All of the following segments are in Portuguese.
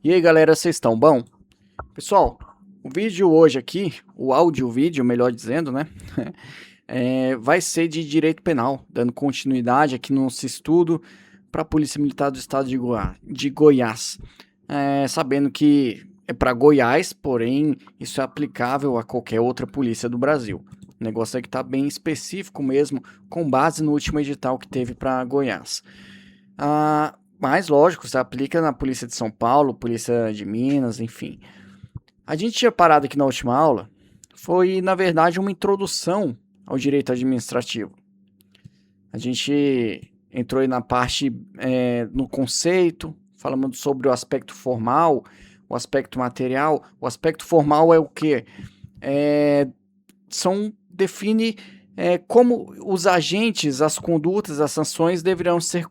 E aí galera, vocês estão bom? Pessoal, o vídeo hoje aqui, o áudio-vídeo, melhor dizendo, né? Vai ser de direito penal, dando continuidade aqui no nosso estudo para a Polícia Militar do Estado de Goiás. Sabendo que é para Goiás, porém isso é aplicável a qualquer outra polícia do Brasil. O negócio é que está bem específico mesmo, com base no último edital que teve para Goiás. Mas, lógico, se aplica na Polícia de São Paulo, Polícia de Minas, enfim. A gente tinha parado aqui na última aula, foi, na verdade, uma introdução ao direito administrativo. A gente entrou aí na parte, no conceito, falando sobre o aspecto formal, o aspecto material. O aspecto formal é o quê? Define como os agentes, as condutas, as sanções deverão ser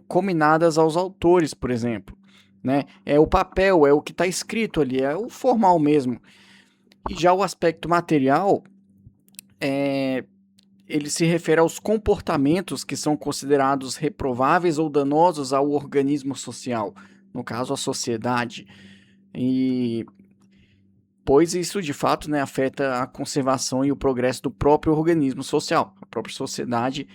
cominadas aos autores, por exemplo. Né? É o papel, é o que está escrito ali, é o formal mesmo. E já o aspecto material, ele se refere aos comportamentos que são considerados reprováveis ou danosos ao organismo social, no caso a sociedade. Pois isso de fato, né, afeta a conservação e o progresso do próprio organismo social, a própria sociedade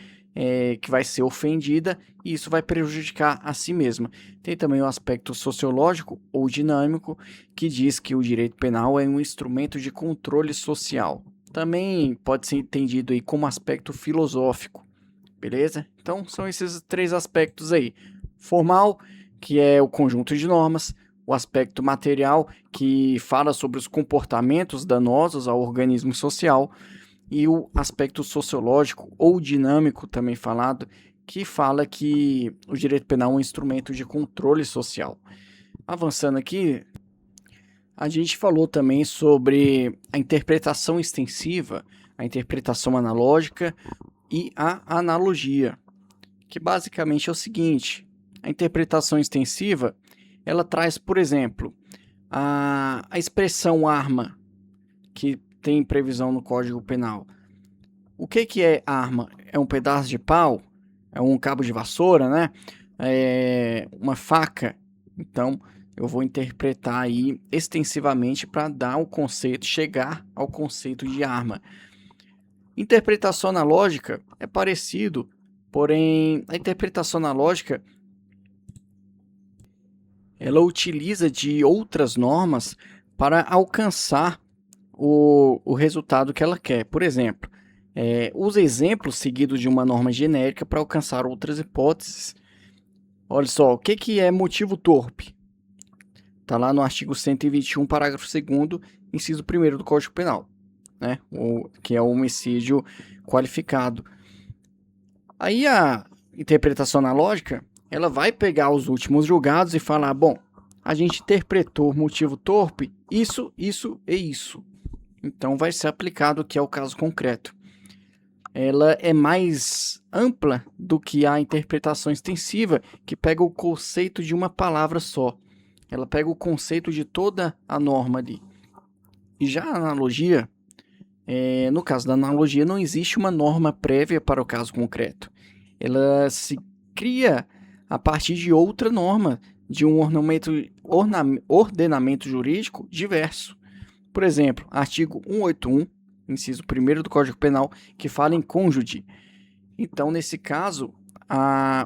que vai ser ofendida, e isso vai prejudicar a si mesma. Tem também o aspecto sociológico ou dinâmico, que diz que o direito penal é um instrumento de controle social. Também pode ser entendido aí como aspecto filosófico, beleza? Então são esses três aspectos aí: formal, que é o conjunto de normas; o aspecto material, que fala sobre os comportamentos danosos ao organismo social; e o aspecto sociológico ou dinâmico, também falado, que fala que o direito penal é um instrumento de controle social. Avançando aqui, a gente falou também sobre a interpretação extensiva, a interpretação analógica e a analogia, que basicamente é o seguinte: a interpretação extensiva, ela traz, por exemplo, a expressão arma, que tem previsão no Código Penal. O que é arma? É um pedaço de pau? É um cabo de vassoura, né? É uma faca? Então, eu vou interpretar aí extensivamente para dar o conceito, chegar ao conceito de arma. Interpretação analógica é parecido, porém a interpretação analógica ela utiliza de outras normas para alcançar o resultado que ela quer. Por exemplo, usa exemplos seguidos de uma norma genérica para alcançar outras hipóteses. Olha só, o que é motivo torpe? Está lá no artigo 121, parágrafo 2º, inciso 1º do Código Penal, né? Que é o homicídio qualificado. Aí a interpretação analógica, ela vai pegar os últimos julgados e falar: bom, a gente interpretou motivo torpe, isso e isso. Então vai ser aplicado aqui ao caso concreto. Ela é mais ampla do que a interpretação extensiva, que pega o conceito de uma palavra só. Ela pega o conceito de toda a norma ali. E já a analogia, no caso da analogia, não existe uma norma prévia para o caso concreto. Ela se cria a partir de outra norma, de um ordenamento jurídico diverso. Por exemplo, artigo 181, inciso 1º do Código Penal, que fala em cônjuge. Então, nesse caso,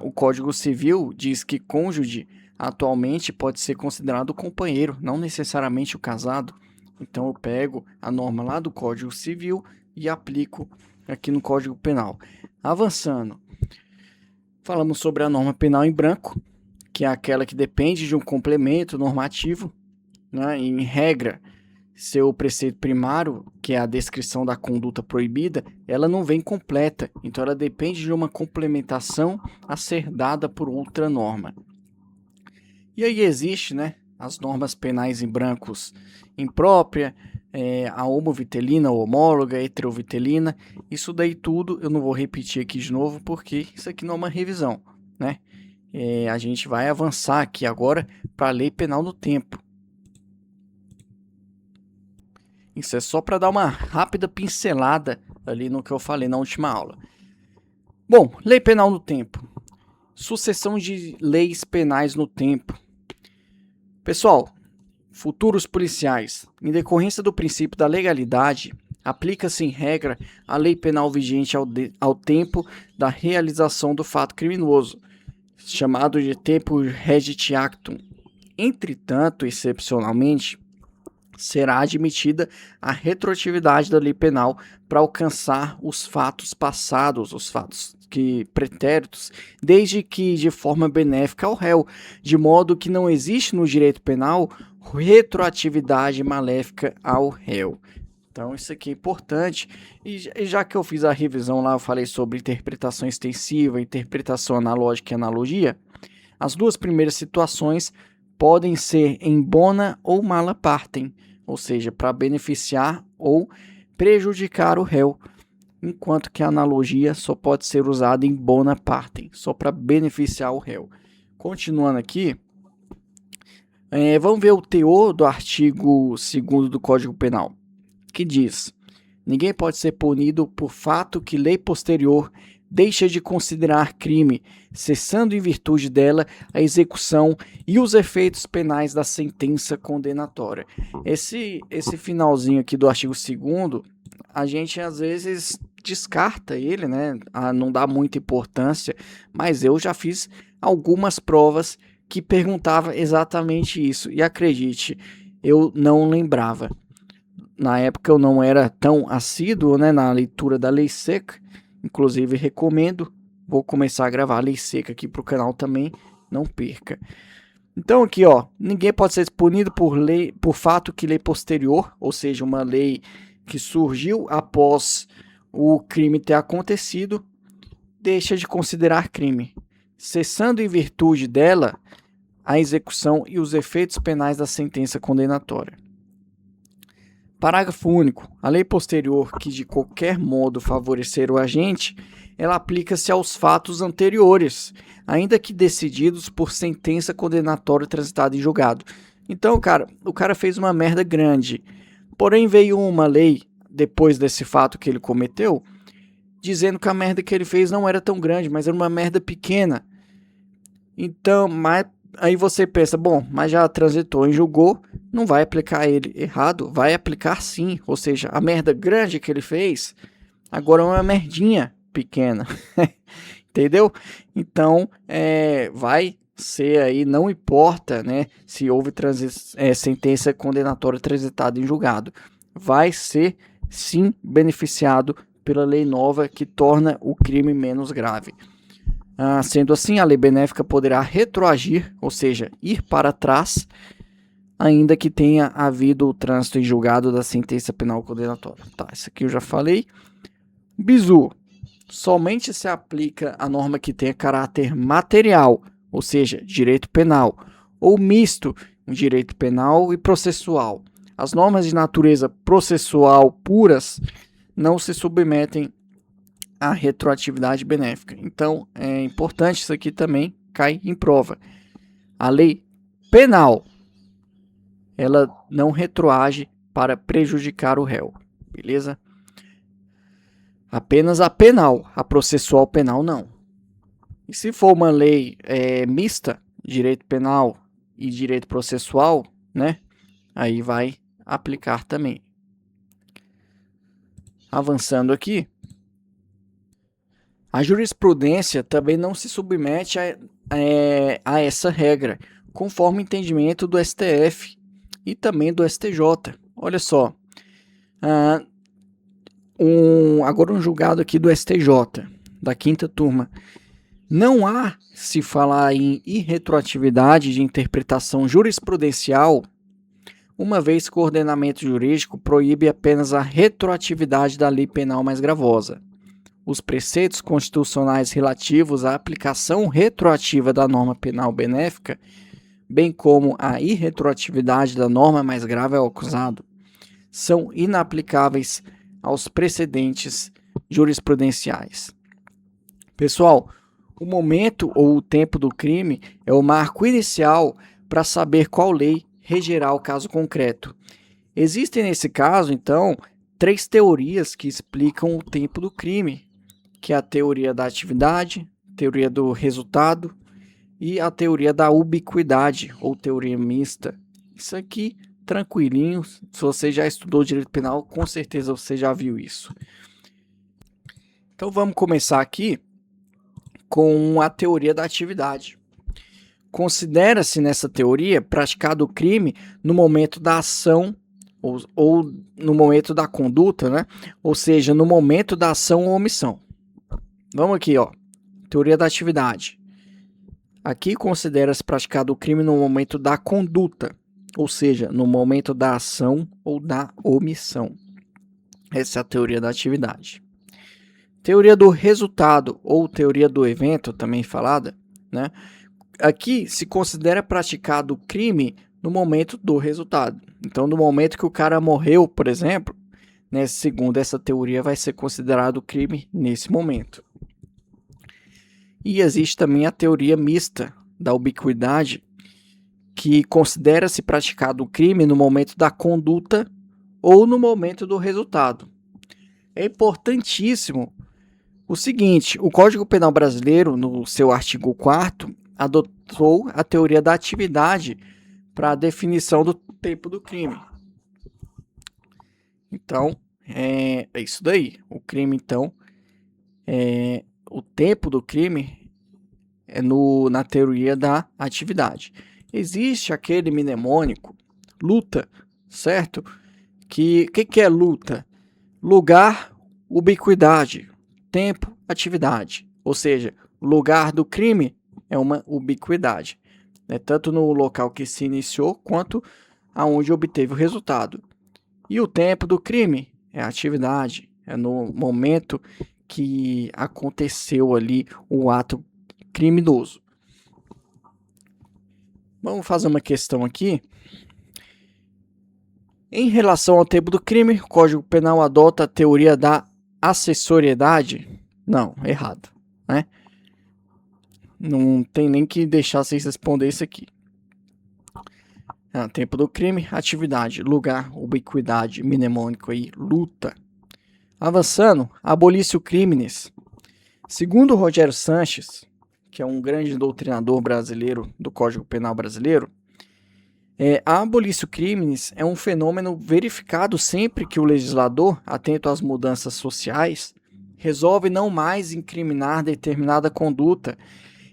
o Código Civil diz que cônjuge atualmente pode ser considerado o companheiro, não necessariamente o casado. Então, eu pego a norma lá do Código Civil e aplico aqui no Código Penal. Avançando, falamos sobre a norma penal em branco, que é aquela que depende de um complemento normativo, né? Em regra, seu preceito primário, que é a descrição da conduta proibida, ela não vem completa, então ela depende de uma complementação a ser dada por outra norma. E aí existe, né, as normas penais em brancos imprópria, a homovitelina, a homóloga, a heterovitelina. Isso daí tudo eu não vou repetir aqui de novo, porque isso aqui não é uma revisão, né? A gente vai avançar aqui agora para a lei penal no tempo. Isso é só para dar uma rápida pincelada ali no que eu falei na última aula. Bom, lei penal no tempo. Sucessão de leis penais no tempo. Pessoal, Futuros policiais. Em decorrência do princípio da legalidade, aplica-se em regra a lei penal vigente ao tempo da realização do fato criminoso, chamado de tempo regit actum. Entretanto, excepcionalmente, será admitida a retroatividade da lei penal para alcançar os fatos passados, os fatos pretéritos, desde que de forma benéfica ao réu, de modo que não existe no direito penal retroatividade maléfica ao réu. Então isso aqui é importante, e já que eu fiz a revisão lá, eu falei sobre interpretação extensiva, interpretação analógica e analogia, as duas primeiras situações podem ser em bona ou mala partem, ou seja, para beneficiar ou prejudicar o réu, enquanto que a analogia só pode ser usada em bona partem, só para beneficiar o réu. Continuando aqui, vamos ver o teor do artigo 2º do Código Penal, que diz: ninguém pode ser punido por fato que lei posterior deixa de considerar crime, cessando em virtude dela a execução e os efeitos penais da sentença condenatória. Esse finalzinho aqui do artigo 2º, a gente às vezes descarta ele, né? Não dá muita importância, mas eu já fiz algumas provas que perguntava exatamente isso, e acredite, eu não lembrava. Na época eu não era tão assíduo, né, na leitura da lei seca, inclusive recomendo, vou começar a gravar a lei seca aqui para o canal também, não perca. Então aqui, ó, ninguém pode ser punido por fato que lei posterior, ou seja, uma lei que surgiu após o crime ter acontecido, deixa de considerar crime, cessando em virtude dela a execução e os efeitos penais da sentença condenatória. Parágrafo único. A lei posterior que de qualquer modo favorecer o agente, ela aplica-se aos fatos anteriores, ainda que decididos por sentença condenatória transitada em julgado. Então, o cara fez uma merda grande, porém veio uma lei depois desse fato que ele cometeu, dizendo que a merda que ele fez não era tão grande, mas era uma merda pequena. Então, aí você pensa, bom, mas já transitou e julgou, não vai aplicar ele errado? Vai aplicar sim, ou seja, a merda grande que ele fez, agora é uma merdinha pequena, entendeu? Então, vai ser aí, não importa, né, se houve sentença condenatória transitada em julgado, vai ser sim beneficiado pela lei nova que torna o crime menos grave. Sendo assim, a lei benéfica poderá retroagir, ou seja, ir para trás, ainda que tenha havido o trânsito em julgado da sentença penal condenatória. Tá, isso aqui eu já falei. Bizu. Somente se aplica a norma que tenha caráter material, ou seja, direito penal, ou misto, direito penal e processual. As normas de natureza processual puras não se submetem à retroatividade benéfica. Então, é importante, isso aqui também cai em prova. A lei penal, ela não retroage para prejudicar o réu, beleza? Apenas a penal, a processual penal não. E se for uma lei mista, direito penal e direito processual, né? Aí vai aplicar também. Avançando aqui, a jurisprudência também não se submete a essa regra, conforme o entendimento do STF e também do STJ. Olha só, agora um julgado aqui do STJ, da 5ª turma. Não há se falar em irretroatividade de interpretação jurisprudencial, uma vez que o ordenamento jurídico proíbe apenas a retroatividade da lei penal mais gravosa. Os preceitos constitucionais relativos à aplicação retroativa da norma penal benéfica, bem como a irretroatividade da norma mais grave ao acusado, são inaplicáveis aos precedentes jurisprudenciais. Pessoal, o momento ou o tempo do crime é o marco inicial para saber qual lei regerá o caso concreto. Existem nesse caso, então, 3 teorias que explicam o tempo do crime, que é a teoria da atividade, teoria do resultado e a teoria da ubiquidade, ou teoria mista, Isso aqui, tranquilinho. Se você já estudou direito penal, com certeza você já viu isso. Então vamos começar aqui com a teoria da atividade. Considera-se nessa teoria praticado o crime no momento da ação ou no momento da conduta, né? Ou seja, no momento da ação ou omissão. Vamos aqui, ó. Teoria da atividade. Aqui considera-se praticado o crime no momento da conduta, ou seja, no momento da ação ou da omissão. Essa é a teoria da atividade. Teoria do resultado ou teoria do evento, também falada, né? Aqui se considera praticado o crime no momento do resultado. Então, no momento que o cara morreu, por exemplo, né, segundo essa teoria, vai ser considerado crime nesse momento. E existe também a teoria mista da ubiquidade, que considera-se praticado o crime no momento da conduta ou no momento do resultado. É importantíssimo o seguinte: o Código Penal brasileiro, no seu artigo 4º, adotou a teoria da atividade para a definição do tempo do crime. Então, é isso daí. O crime, então, o tempo do crime é na teoria da atividade. Existe aquele mnemônico, luta, certo? Que é luta? Lugar, ubiquidade, tempo, atividade. Ou seja, o lugar do crime é uma ubiquidade, né? Tanto no local que se iniciou, quanto aonde obteve o resultado. E o tempo do crime é a atividade, é no momento que aconteceu ali o ato criminoso. Vamos fazer uma questão aqui. Em relação ao tempo do crime, o Código Penal adota a teoria da acessoriedade? Não, errado, né? Não tem nem que deixar vocês responder isso aqui. Tempo do crime, atividade, lugar, ubiquidade, mnemônico aí, luta. Avançando, abolício crimes. Segundo Rogério Sanches, que é um grande doutrinador brasileiro do Código Penal brasileiro, a abolício crimes é um fenômeno verificado sempre que o legislador, atento às mudanças sociais, resolve não mais incriminar determinada conduta,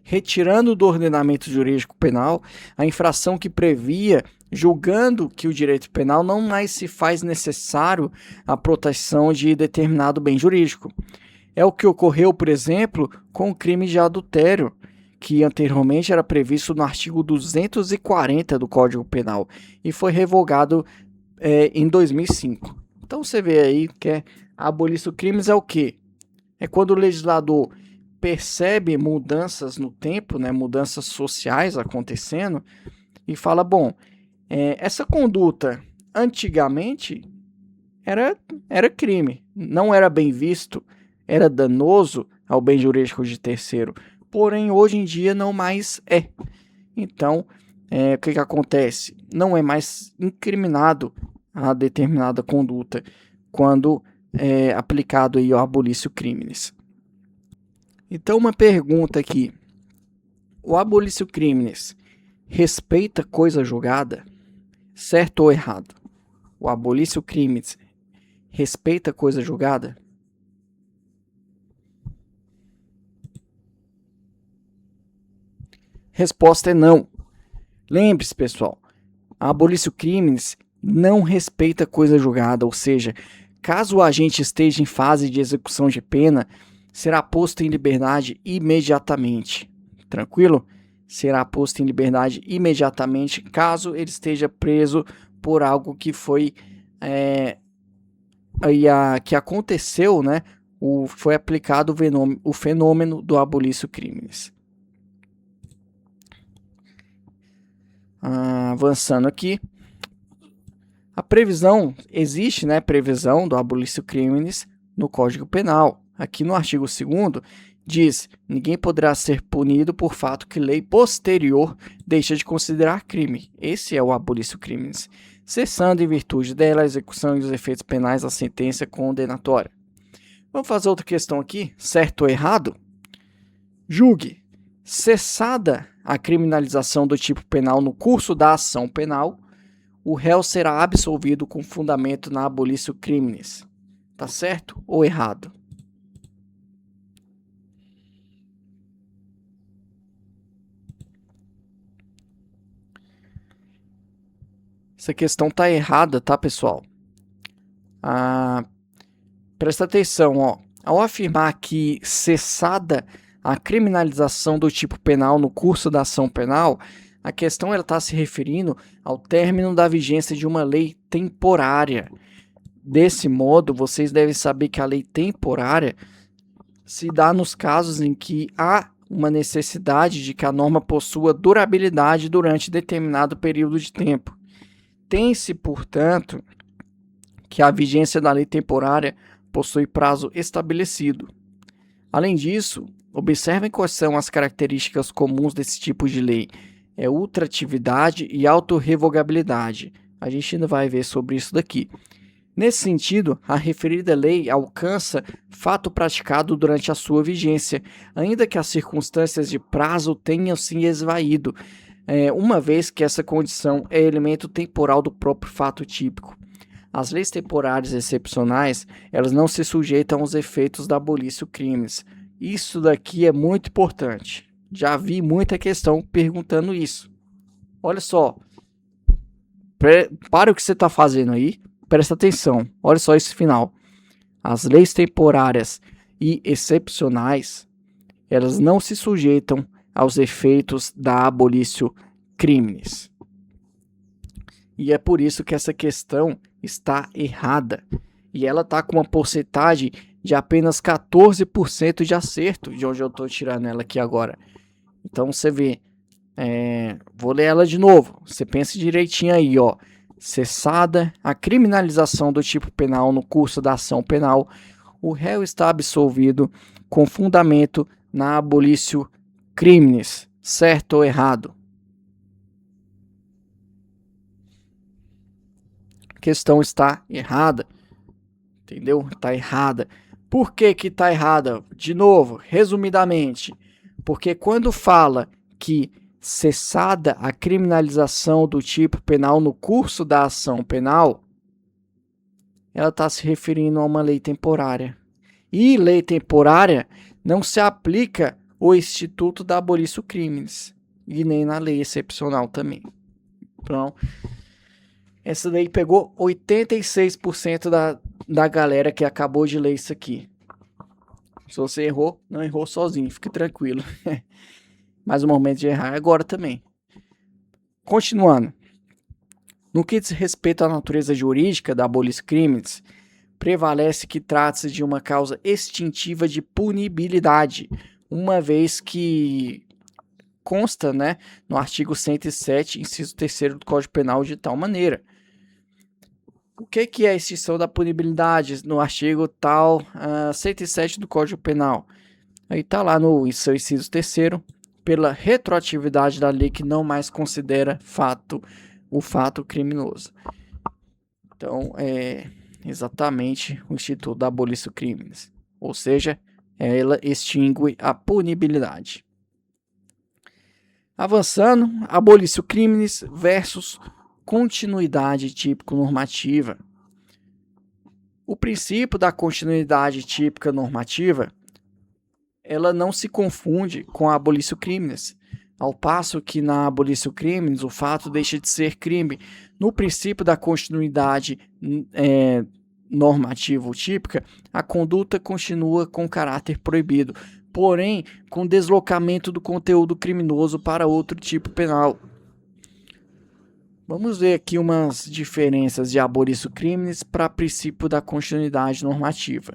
retirando do ordenamento jurídico penal a infração que previa, julgando que o direito penal não mais se faz necessário a proteção de determinado bem jurídico. É o que ocorreu, por exemplo, com o crime de adultério, que anteriormente era previsto no artigo 240 do Código Penal e foi revogado em 2005. Então você vê aí que abolício crimes é o quê? É quando o legislador percebe mudanças no tempo, né, mudanças sociais acontecendo, e fala, bom, essa conduta antigamente era crime, não era bem visto, era danoso ao bem jurídico de terceiro, porém hoje em dia não mais é. Então, o que acontece? Não é mais incriminado a determinada conduta quando é aplicado aí o abolício crimes. Então, uma pergunta aqui: o abolício crimes respeita coisa julgada? Certo ou errado? O abolício crimes respeita coisa julgada? Resposta é não. Lembre-se, pessoal, a abolício crimes não respeita coisa julgada, ou seja, caso o agente esteja em fase de execução de pena, será posto em liberdade imediatamente. Tranquilo? Será posto em liberdade imediatamente caso ele esteja preso por algo que foi que aconteceu, né? Foi aplicado o fenômeno do abolício crimes. Avançando aqui, a previsão, existe, né, previsão do abolício crimes no Código Penal. Aqui no artigo 2º diz: ninguém poderá ser punido por fato que lei posterior deixa de considerar crime. Esse é o abolício crimes, cessando em virtude dela a execução e os efeitos penais da sentença condenatória. Vamos fazer outra questão aqui, certo ou errado? Julgue. Cessada a criminalização do tipo penal no curso da ação penal, o réu será absolvido com fundamento na abolição criminis. Tá certo ou errado? Essa questão tá errada, tá, pessoal? Presta atenção, ó. Ao afirmar que cessada a criminalização do tipo penal no curso da ação penal, a questão está se referindo ao término da vigência de uma lei temporária. Desse modo, vocês devem saber que a lei temporária se dá nos casos em que há uma necessidade de que a norma possua durabilidade durante determinado período de tempo. Tem-se, portanto, que a vigência da lei temporária possui prazo estabelecido. Além disso, observem quais são as características comuns desse tipo de lei. É ultratividade e autorrevogabilidade. A gente ainda vai ver sobre isso daqui. Nesse sentido, a referida lei alcança fato praticado durante a sua vigência, ainda que as circunstâncias de prazo tenham se esvaído, uma vez que essa condição é elemento temporal do próprio fato típico. As leis temporárias excepcionais, elas não se sujeitam aos efeitos da abolição crimes. Isso daqui é muito importante. Já vi muita questão perguntando isso. Olha só. Para o que você está fazendo aí. Presta atenção. Olha só esse final. As leis temporárias e excepcionais, elas não se sujeitam aos efeitos da abolição crimes. E é por isso que essa questão está errada. E ela está com uma porcentagem de apenas 14% de acerto, de onde eu estou tirando ela aqui agora. Então você vê, vou ler ela de novo. Você pensa direitinho aí, ó. Cessada a criminalização do tipo penal no curso da ação penal, o réu está absolvido com fundamento na abolição crimes. Certo ou errado? A questão está errada. Entendeu? Está errada. Por que que está errada? De novo, resumidamente, porque quando fala que cessada a criminalização do tipo penal no curso da ação penal, ela está se referindo a uma lei temporária. E lei temporária não se aplica o Instituto da Abolição Crimes e nem na lei excepcional também. Então, essa daí pegou 86% da galera que acabou de ler isso aqui. Se você errou, não errou sozinho, fique tranquilo. Mas o momento de errar é agora também. Continuando. No que diz respeito à natureza jurídica da abolição crimes, prevalece que trata-se de uma causa extintiva de punibilidade, uma vez que consta, né, no artigo 107, inciso 3º do Código Penal de tal maneira. O que é a extinção da punibilidade no artigo tal 107 do Código Penal? Aí está lá no seu inciso 3º, pela retroatividade da lei que não mais considera o fato criminoso. Então, é exatamente o Instituto da Abolição Crimes. Ou seja, ela extingue a punibilidade. Avançando, abolição crimes versus continuidade típico-normativa. O princípio da continuidade típica normativa, ela não se confunde com a abolição crimes, ao passo que na abolição crimes o fato deixa de ser crime. No princípio da continuidade normativa típica, a conduta continua com caráter proibido, porém com deslocamento do conteúdo criminoso para outro tipo penal. Vamos ver aqui umas diferenças de abolição crimes para princípio da continuidade normativa.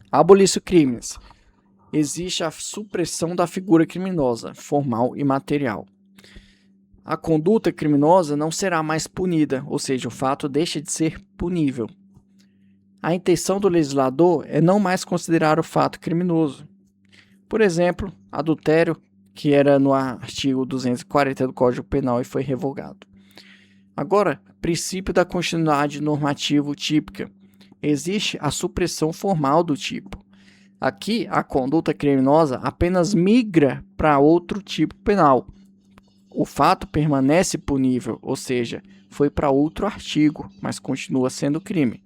Abolição crimes. Existe a supressão da figura criminosa, formal e material. A conduta criminosa não será mais punida, ou seja, o fato deixa de ser punível. A intenção do legislador é não mais considerar o fato criminoso. Por exemplo, adultério, que era no artigo 240 do Código Penal e foi revogado. Agora, princípio da continuidade normativa típica. Existe a supressão formal do tipo. Aqui, a conduta criminosa apenas migra para outro tipo penal. o fato permanece punível, ou seja, foi para outro artigo, mas continua sendo crime.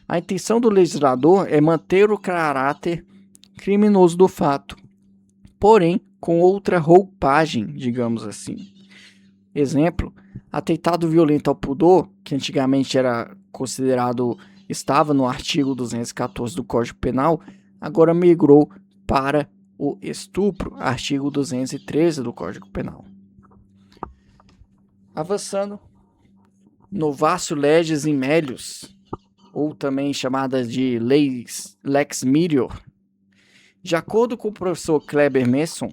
A intenção do legislador é manter o caráter criminoso do fato, porém com outra roupagem, digamos assim. Exemplo, atentado violento ao pudor, que antigamente era considerado, estava no artigo 214 do Código Penal, agora migrou para o estupro, artigo 213 do Código Penal. Avançando, novatio legis in melius, ou também chamada de Lex Melior. De acordo com o professor Kleber Messon,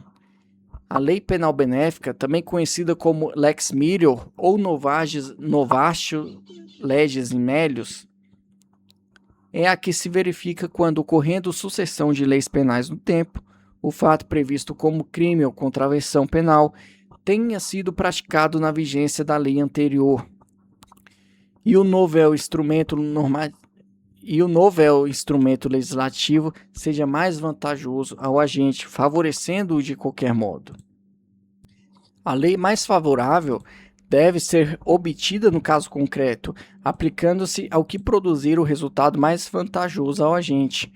a lei penal benéfica, também conhecida como Lex Melior ou Novatio legis in melius, é a que se verifica quando, ocorrendo sucessão de leis penais no tempo, o fato previsto como crime ou contravenção penal tenha sido praticado na vigência da lei anterior e o novel instrumento legislativo seja mais vantajoso ao agente, favorecendo-o de qualquer modo. A lei mais favorável deve ser obtida no caso concreto, aplicando-se ao que produzir o resultado mais vantajoso ao agente,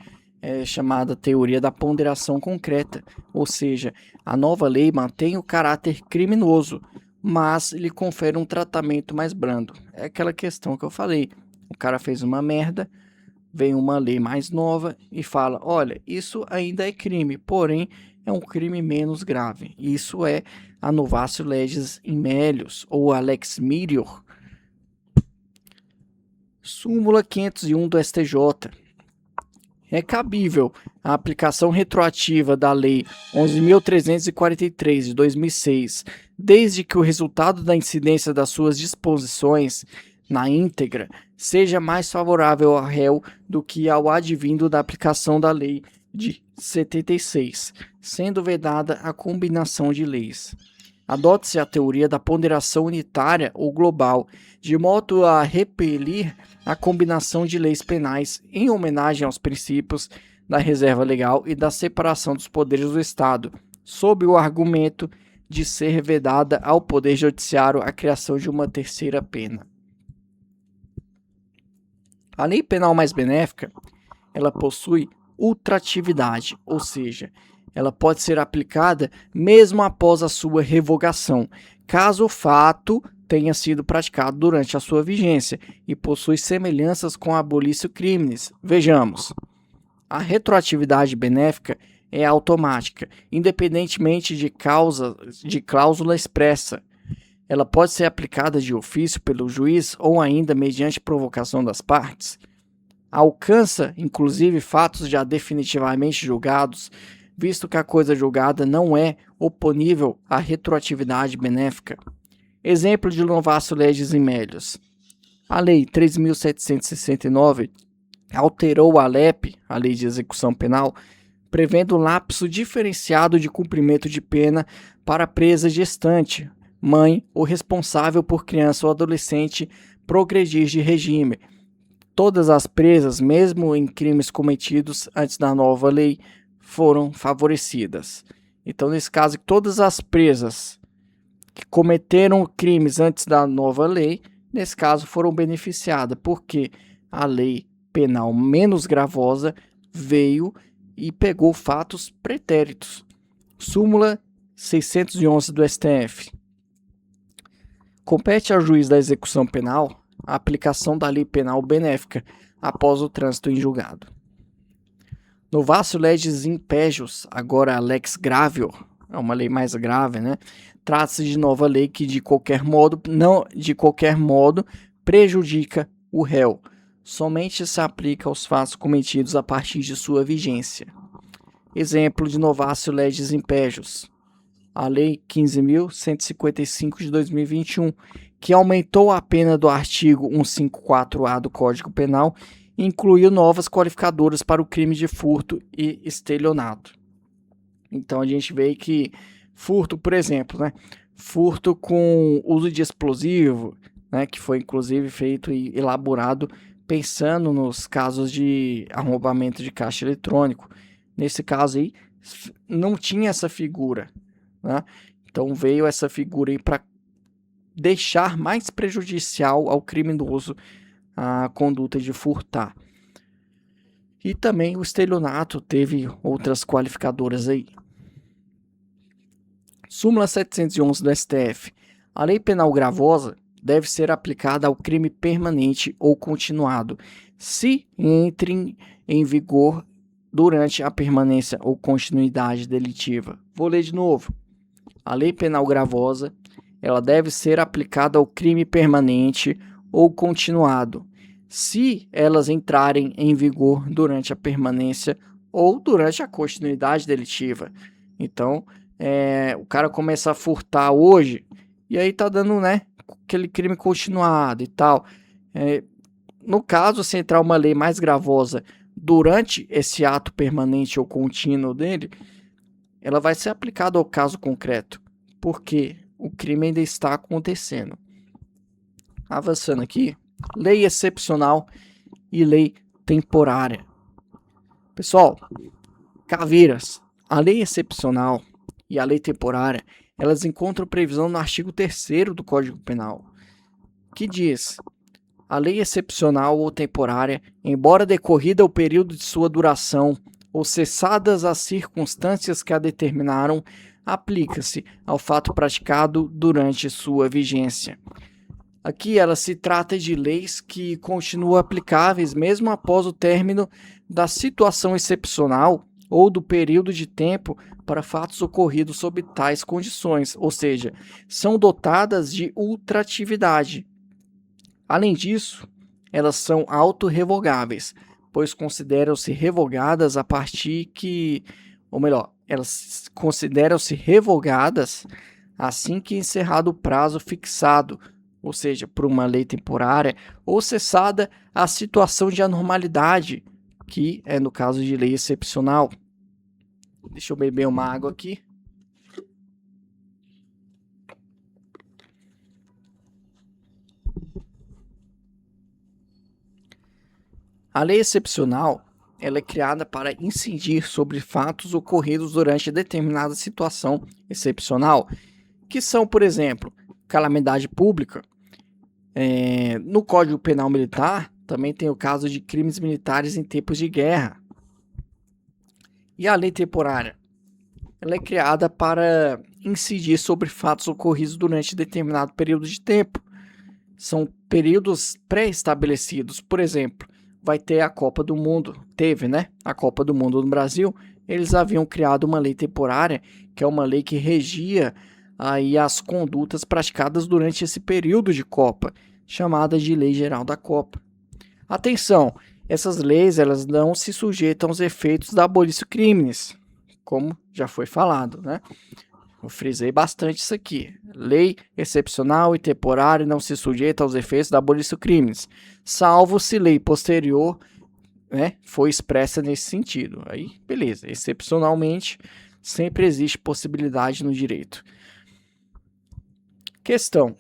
chamada teoria da ponderação concreta, ou seja, a nova lei mantém o caráter criminoso, mas lhe confere um tratamento mais brando. É aquela questão que eu falei, o cara fez uma merda, vem uma lei mais nova e fala, olha, isso ainda é crime, porém é um crime menos grave. Isso é a novatio legis in melius, ou a Lex Melior. Súmula 501 do STJ. É cabível a aplicação retroativa da Lei 11.343 de 2006, desde que o resultado da incidência das suas disposições na íntegra seja mais favorável ao réu do que ao advindo da aplicação da Lei de 76, sendo vedada a combinação de leis. Adote-se a teoria da ponderação unitária ou global, de modo a repelir a combinação de leis penais em homenagem aos princípios da reserva legal e da separação dos poderes do Estado, sob o argumento de ser vedada ao Poder Judiciário a criação de uma terceira pena. A lei penal mais benéfica, ela possui ultratividade, ou seja, ela pode ser aplicada mesmo após a sua revogação, caso o fato tenha sido praticado durante a sua vigência e possui semelhanças com a abolição crimes. Vejamos, a retroatividade benéfica é automática, independentemente de cláusula expressa. Ela pode ser aplicada de ofício pelo juiz ou ainda mediante provocação das partes. Alcança, inclusive, fatos já definitivamente julgados, visto que a coisa julgada não é oponível à retroatividade benéfica. Exemplo de novatio legis in melius. A Lei 3.769 alterou a LEP, a Lei de Execução Penal, prevendo lapso diferenciado de cumprimento de pena para presa gestante, mãe ou responsável por criança ou adolescente progredir de regime. Todas as presas, mesmo em crimes cometidos antes da nova lei, foram favorecidas. Então, nesse caso, todas as presas que cometeram crimes antes da nova lei, nesse caso, foram beneficiadas, porque a lei penal menos gravosa veio e pegou fatos pretéritos. Súmula 611 do STF. Compete ao juiz da execução penal a aplicação da lei penal benéfica após o trânsito em julgado. Novatio legis in pejus, agora a Lex Gravior, é uma lei mais grave, né? Trata-se de nova lei que de qualquer modo prejudica o réu. Somente se aplica aos fatos cometidos a partir de sua vigência. Exemplo de novatio legis in pejus, a Lei 15.155 de 2021, que aumentou a pena do artigo 154-A do Código Penal e incluiu novas qualificadoras para o crime de furto e estelionato. Então a gente vê que furto, por exemplo, né? Furto com uso de explosivo, né? Que foi inclusive feito e elaborado pensando nos casos de arrombamento de caixa eletrônico. Nesse caso aí, não tinha essa figura, né? Então veio essa figura aí para deixar mais prejudicial ao criminoso a conduta de furtar. E também o estelionato teve outras qualificadoras aí. Súmula 711 do STF. A lei penal gravosa deve ser aplicada ao crime permanente ou continuado, se entre em vigor durante a permanência ou continuidade delitiva. Vou ler de novo. A lei penal gravosa, ela deve ser aplicada ao crime permanente ou continuado, se elas entrarem em vigor durante a permanência ou durante a continuidade delitiva. Então, o cara começa a furtar hoje, e aí tá dando, né, aquele crime continuado e tal. No caso, se entrar uma lei mais gravosa durante esse ato permanente ou contínuo dele, ela vai ser aplicada ao caso concreto, porque o crime ainda está acontecendo. Avançando aqui, lei excepcional e lei temporária. Pessoal, caveiras, a lei excepcional e a lei temporária, elas encontram previsão no artigo 3º do Código Penal, que diz: a lei excepcional ou temporária, embora decorrida o período de sua duração ou cessadas as circunstâncias que a determinaram, aplica-se ao fato praticado durante sua vigência. Aqui ela se trata de leis que continuam aplicáveis mesmo após o término da situação excepcional ou do período de tempo para fatos ocorridos sob tais condições, ou seja, são dotadas de ultratividade. Além disso, elas são autorrevogáveis, pois consideram-se revogadas a partir que, ou melhor, elas consideram-se revogadas assim que encerrado o prazo fixado, ou seja, por uma lei temporária, ou cessada a situação de anormalidade, que é no caso de lei excepcional. Deixa eu beber uma água aqui. A lei excepcional, ela é criada para incidir sobre fatos ocorridos durante determinada situação excepcional, que são, por exemplo, calamidade pública. No Código Penal Militar, também tem o caso de crimes militares em tempos de guerra. E a lei temporária? Ela é criada para incidir sobre fatos ocorridos durante determinado período de tempo. São períodos pré-estabelecidos. Por exemplo, vai ter a Copa do Mundo. Teve, né? A Copa do Mundo no Brasil. Eles haviam criado uma lei temporária, que é uma lei que regia aí as condutas praticadas durante esse período de Copa, chamada de Lei Geral da Copa. Atenção, essas leis elas não se sujeitam aos efeitos da abolição crimes, como já foi falado, né? Eu frisei bastante isso aqui. Lei excepcional e temporária não se sujeita aos efeitos da abolição crimes, salvo se lei posterior, né, foi expressa nesse sentido. Aí, beleza. Excepcionalmente, sempre existe possibilidade no direito. Questão.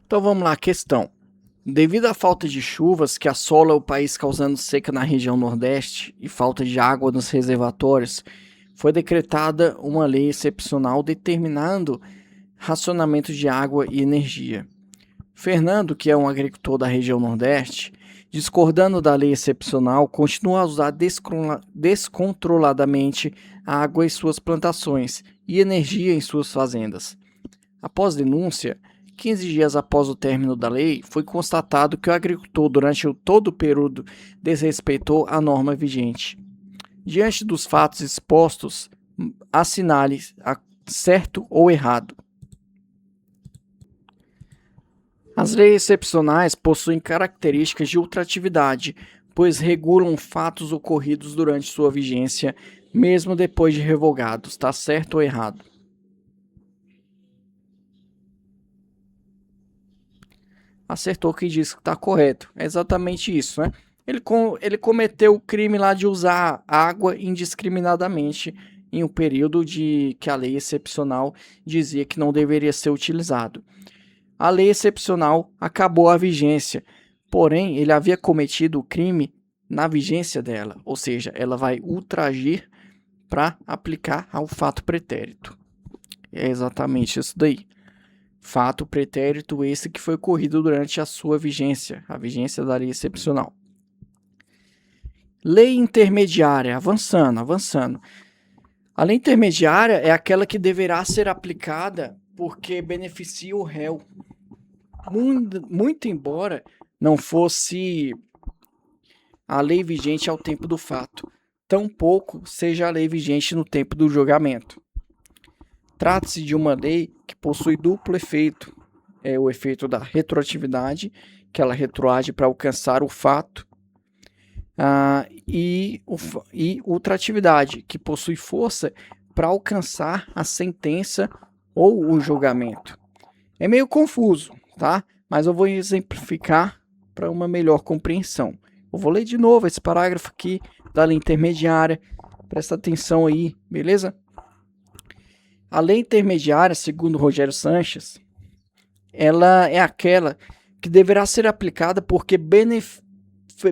Então vamos lá, questão. Devido à falta de chuvas que assola o país causando seca na região Nordeste e falta de água nos reservatórios, foi decretada uma lei excepcional determinando racionamento de água e energia. Fernando, que é um agricultor da região Nordeste, discordando da lei excepcional, continua a usar descontroladamente água em suas plantações e energia em suas fazendas. Após denúncia, 15 dias após o término da lei, foi constatado que o agricultor, durante todo o período, desrespeitou a norma vigente. Diante dos fatos expostos, assinale certo ou errado. As leis excepcionais possuem características de ultratividade, pois regulam fatos ocorridos durante sua vigência, mesmo depois de revogados. Está certo ou errado? Acertou que diz que está correto. É exatamente isso, né? Ele cometeu o crime lá de usar água indiscriminadamente em um período que a lei excepcional dizia que não deveria ser utilizado. A lei excepcional acabou a vigência, porém ele havia cometido o crime na vigência dela, ou seja, ela vai ultragir para aplicar ao fato pretérito. É exatamente isso daí. Fato pretérito esse que foi ocorrido durante a sua vigência, a vigência da lei excepcional. Lei intermediária, avançando. A lei intermediária é aquela que deverá ser aplicada porque beneficia o réu. Muito embora não fosse a lei vigente ao tempo do fato, tampouco seja a lei vigente no tempo do julgamento. Trata-se de uma lei que possui duplo efeito. É o efeito da retroatividade, que ela retroage para alcançar o fato, e ultratividade, que possui força para alcançar a sentença ou o julgamento. É meio confuso, tá? Mas eu vou exemplificar para uma melhor compreensão. Eu vou ler de novo esse parágrafo aqui da lei intermediária. Presta atenção aí, beleza? A lei intermediária, segundo Rogério Sanches, ela é aquela que deverá ser aplicada porque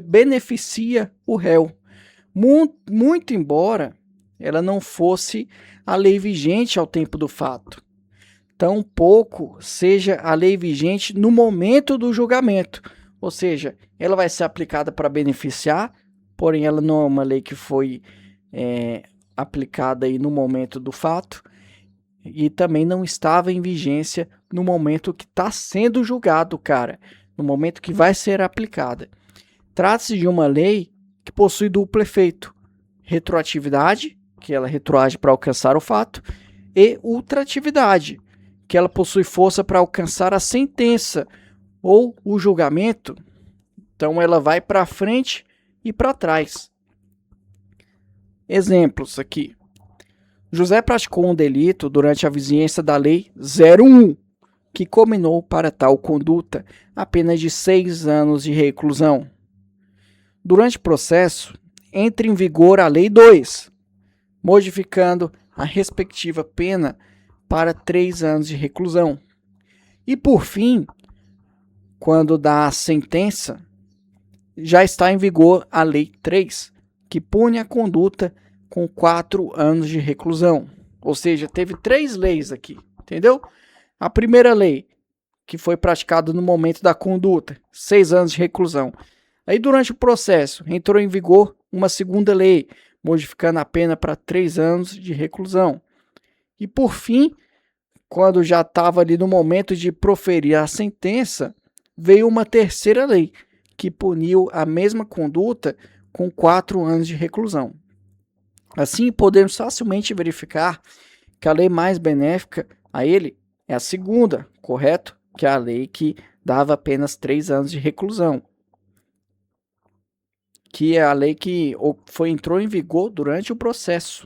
beneficia o réu. Muito embora ela não fosse a lei vigente ao tempo do fato. Tampouco seja a lei vigente no momento do julgamento. Ou seja, ela vai ser aplicada para beneficiar, porém ela não é uma lei que foi aplicada aí no momento do fato e também não estava em vigência no momento que está sendo julgado, cara, no momento que vai ser aplicada. Trata-se de uma lei que possui duplo efeito: retroatividade, que ela retroage para alcançar o fato, e ultratividade, que ela possui força para alcançar a sentença ou o julgamento. Então ela vai para frente e para trás. Exemplos aqui. José praticou um delito durante a vigência da Lei 01, que combinou para tal conduta apenas de 6 anos de reclusão. Durante o processo, entra em vigor a Lei 2, modificando a respectiva pena para 3 anos de reclusão. E por fim, quando dá a sentença, já está em vigor a Lei 3, que pune a conduta com 4 anos de reclusão. Ou seja, teve 3 leis aqui, entendeu? A primeira lei, que foi praticada no momento da conduta, 6 anos de reclusão. Aí, durante o processo, entrou em vigor uma segunda lei, modificando a pena para 3 anos de reclusão. E, por fim, quando já estava ali no momento de proferir a sentença, veio uma terceira lei, que puniu a mesma conduta com 4 anos de reclusão. Assim, podemos facilmente verificar que a lei mais benéfica a ele é a segunda, correto? Que é a lei que dava apenas 3 anos de reclusão. Que é a lei que entrou em vigor durante o processo.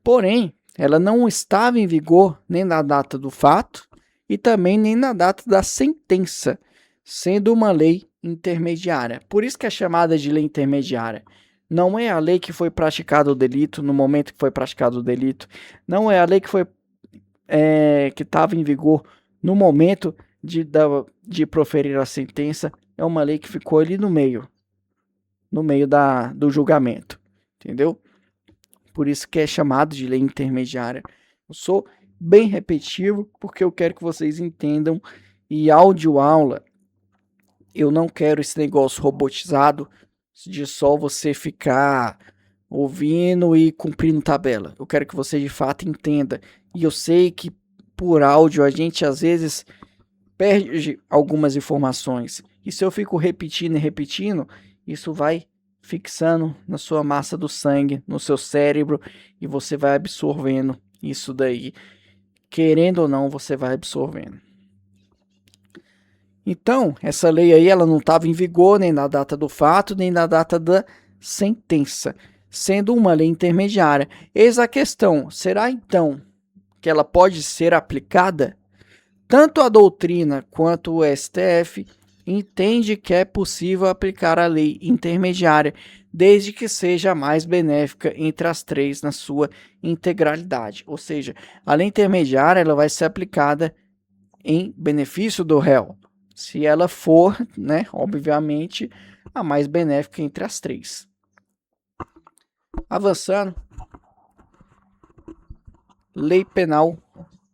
Porém, ela não estava em vigor nem na data do fato e também nem na data da sentença, sendo uma lei intermediária. Por isso que é chamada de lei intermediária. Não é a lei que foi praticado o delito no momento que foi praticado o delito. Não é a lei que foi que estava em vigor no momento de proferir a sentença. É uma lei que ficou ali no meio do julgamento, entendeu? Por isso que é chamado de lei intermediária. Eu sou bem repetitivo porque eu quero que vocês entendam. E audioaula, eu não quero esse negócio robotizado de só você ficar ouvindo e cumprindo tabela. Eu quero que você de fato entenda. E eu sei que por áudio a gente às vezes perde algumas informações. E se eu fico repetindo e repetindo, isso vai fixando na sua massa do sangue, no seu cérebro, e você vai absorvendo isso daí. Querendo ou não, você vai absorvendo. Então, essa lei aí, ela não estava em vigor nem na data do fato, nem na data da sentença, sendo uma lei intermediária. Eis a questão: será então que ela pode ser aplicada? Tanto a doutrina quanto o STF entende que é possível aplicar a lei intermediária, desde que seja a mais benéfica entre as três na sua integralidade. Ou seja, a lei intermediária ela vai ser aplicada em benefício do réu, se ela for, né, obviamente, a mais benéfica entre as três. Avançando, lei penal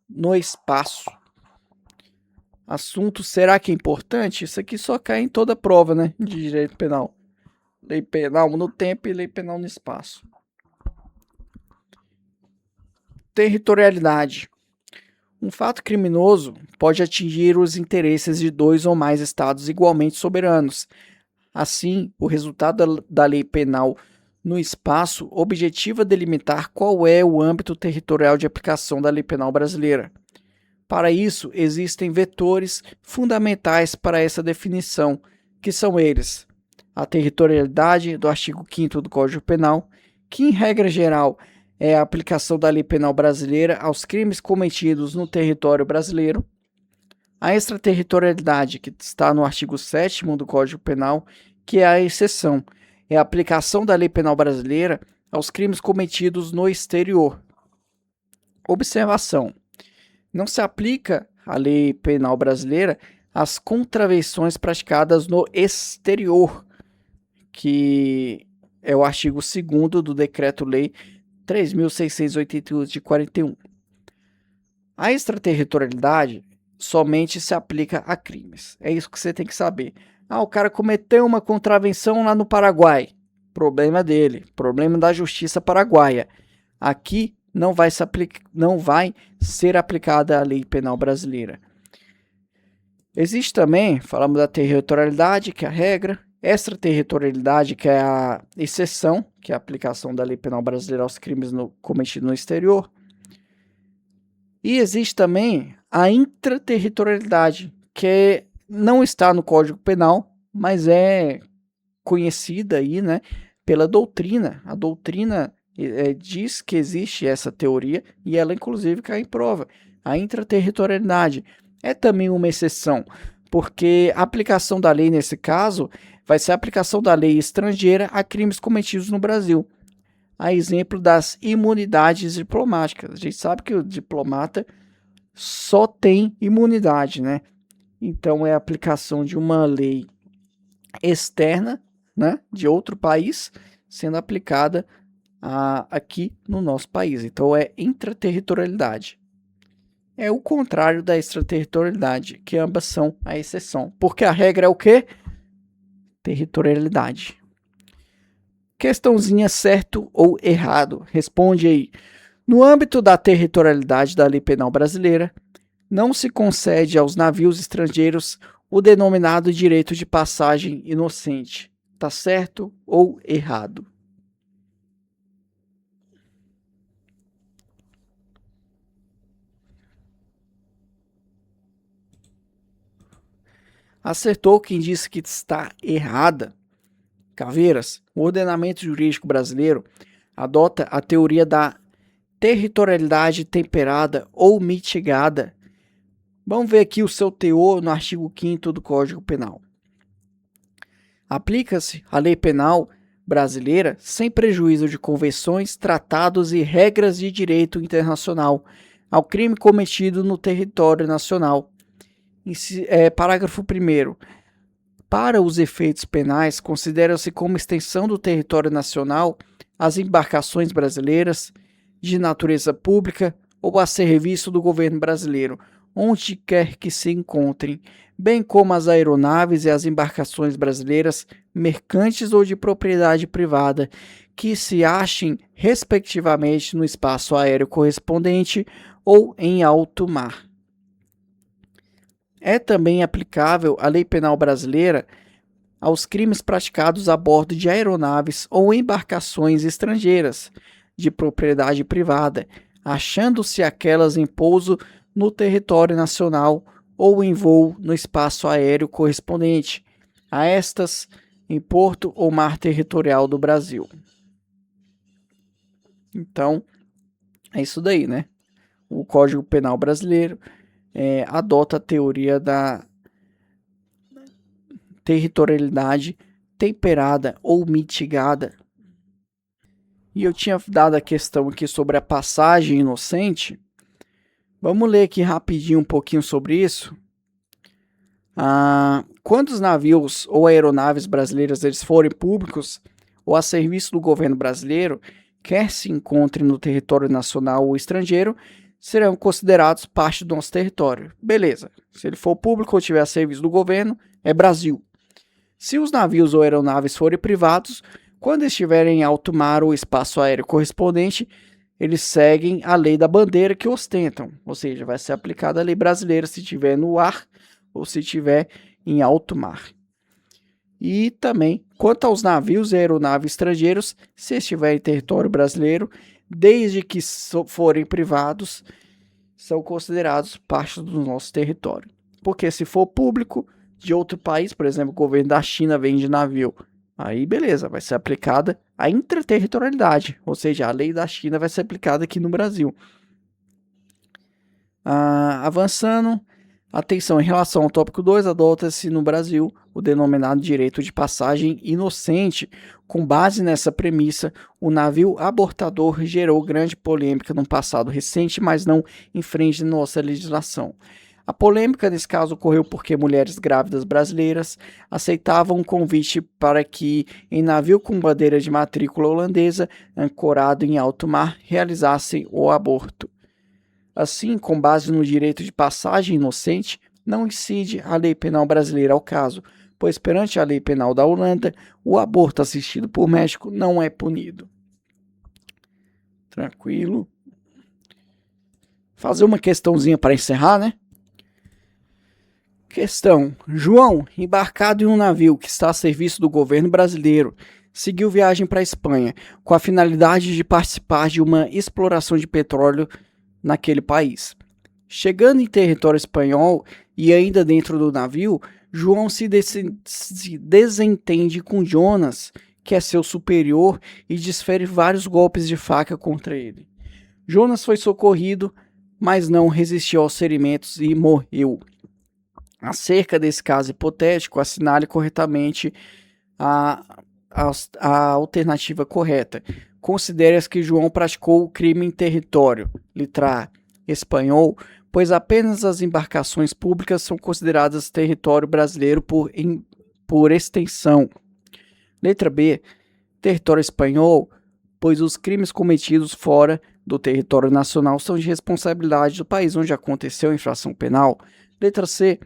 no espaço. Assunto, será que é importante? Isso aqui só cai em toda prova, né, de direito penal. Lei penal no tempo e lei penal no espaço. Territorialidade. Um fato criminoso pode atingir os interesses de dois ou mais estados igualmente soberanos. Assim, o resultado da lei penal no espaço objetiva delimitar qual é o âmbito territorial de aplicação da lei penal brasileira. Para isso, existem vetores fundamentais para essa definição, que são eles: a territorialidade do artigo 5º do Código Penal, que, em regra geral, é a aplicação da lei penal brasileira aos crimes cometidos no território brasileiro; a extraterritorialidade, que está no artigo 7º do Código Penal, que é a exceção, é a aplicação da lei penal brasileira aos crimes cometidos no exterior. Observação: não se aplica a lei penal brasileira às contravenções praticadas no exterior, que é o artigo 2º do Decreto-Lei 3.688 de 41. A extraterritorialidade somente se aplica a crimes. É isso que você tem que saber. O cara cometeu uma contravenção lá no Paraguai. Problema dele. Problema da justiça paraguaia. Aqui não vai ser aplicada a lei penal brasileira. Existe também, falamos da territorialidade, que é a regra, extraterritorialidade, que é a exceção, que é a aplicação da lei penal brasileira aos crimes cometidos no exterior. E existe também a intraterritorialidade, que não está no Código Penal, mas é conhecida aí, né, pela doutrina. A doutrina diz que existe essa teoria e ela, inclusive, cai em prova. A intraterritorialidade é também uma exceção, porque a aplicação da lei, nesse caso, vai ser a aplicação da lei estrangeira a crimes cometidos no Brasil. A exemplo das imunidades diplomáticas. A gente sabe que o diplomata só tem imunidade, né? Então, é a aplicação de uma lei externa, né, de outro país, sendo aplicada aqui no nosso país. Então, é intraterritorialidade. É o contrário da extraterritorialidade, que ambas são a exceção. Porque a regra é o quê? Territorialidade. Questãozinha certo ou errado. Responde aí. No âmbito da territorialidade da lei penal brasileira, não se concede aos navios estrangeiros o denominado direito de passagem inocente. Tá certo ou errado? Acertou quem disse que está errada. Caveiras, o ordenamento jurídico brasileiro adota a teoria da territorialidade temperada ou mitigada. Vamos ver aqui o seu teor no artigo 5º do Código Penal. Aplica-se a lei penal brasileira sem prejuízo de convenções, tratados e regras de direito internacional ao crime cometido no território nacional. Parágrafo 1º. Para os efeitos penais, considera-se como extensão do território nacional as embarcações brasileiras de natureza pública ou a serviço do governo brasileiro, onde quer que se encontrem, bem como as aeronaves e as embarcações brasileiras, mercantes ou de propriedade privada, que se achem, respectivamente, no espaço aéreo correspondente ou em alto mar. É também aplicável a lei penal brasileira aos crimes praticados a bordo de aeronaves ou embarcações estrangeiras de propriedade privada, achando-se aquelas em pouso no território nacional ou em voo no espaço aéreo correspondente a estas em porto ou mar territorial do Brasil. Então, é isso daí, né? O Código Penal brasileiro adota a teoria da territorialidade temperada ou mitigada. E eu tinha dado a questão aqui sobre a passagem inocente. Vamos ler aqui rapidinho um pouquinho sobre isso. Quando os navios ou aeronaves brasileiras eles forem públicos, ou a serviço do governo brasileiro, quer se encontre no território nacional ou estrangeiro, serão considerados parte do nosso território. Beleza. Se ele for público ou tiver a serviço do governo, é Brasil. Se os navios ou aeronaves forem privados, quando estiverem em alto mar ou espaço aéreo correspondente, eles seguem a lei da bandeira que ostentam, ou seja, vai ser aplicada a lei brasileira se estiver no ar ou se estiver em alto mar. E também, quanto aos navios e aeronaves estrangeiros, se estiverem em território brasileiro, desde que forem privados, são considerados parte do nosso território. Porque se for público de outro país, por exemplo, o governo da China vende navio, aí beleza, vai ser aplicada a intraterritorialidade, ou seja, a lei da China vai ser aplicada aqui no Brasil. Avançando, atenção, em relação ao tópico 2, adota-se no Brasil o denominado direito de passagem inocente. Com base nessa premissa, o navio abortador gerou grande polêmica no passado recente, mas não infringe nossa legislação. A polêmica nesse caso ocorreu porque mulheres grávidas brasileiras aceitavam um convite para que, em navio com bandeira de matrícula holandesa, ancorado em alto mar, realizassem o aborto. Assim, com base no direito de passagem inocente, não incide a lei penal brasileira ao caso, pois perante a lei penal da Holanda, o aborto assistido por médico não é punido. Tranquilo. Fazer uma questãozinha para encerrar, né? Questão: João, embarcado em um navio que está a serviço do governo brasileiro, seguiu viagem para a Espanha com a finalidade de participar de uma exploração de petróleo naquele país. Chegando em território espanhol e ainda dentro do navio, João se desentende com Jonas, que é seu superior, e desfere vários golpes de faca contra ele. Jonas foi socorrido, mas não resistiu aos ferimentos e morreu. Acerca desse caso hipotético, assinale corretamente a alternativa correta. Considere-se que João praticou o crime em território, letra A, espanhol, pois apenas as embarcações públicas são consideradas território brasileiro por extensão. Letra B, território espanhol, pois os crimes cometidos fora do território nacional são de responsabilidade do país onde aconteceu a infração penal. Letra C,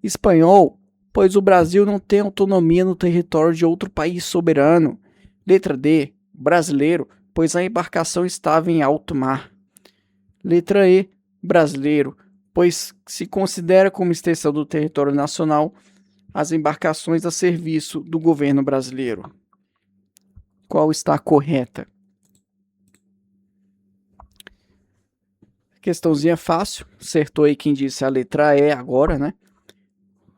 espanhol, pois o Brasil não tem autonomia no território de outro país soberano. Letra D, brasileiro, pois a embarcação estava em alto mar. Letra E, brasileiro, pois se considera como extensão do território nacional as embarcações a serviço do governo brasileiro. Qual está correta? Questãozinha fácil, acertou aí quem disse a letra E agora, né?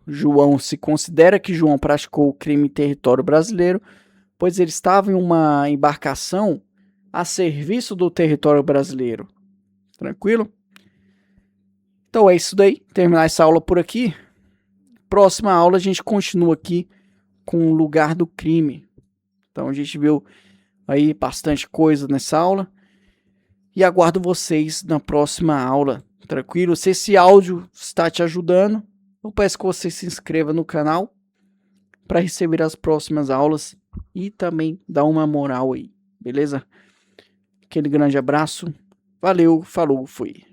João se considera que João praticou o crime em território brasileiro, pois ele estava em uma embarcação a serviço do território brasileiro. Tranquilo? Então é isso daí. Terminar essa aula por aqui. Próxima aula a gente continua aqui com o lugar do crime. Então a gente viu aí bastante coisa nessa aula. E aguardo vocês na próxima aula. Tranquilo? Se esse áudio está te ajudando, eu peço que você se inscreva no canal para receber as próximas aulas e também dá uma moral aí, beleza? Aquele grande abraço. Valeu, falou, fui.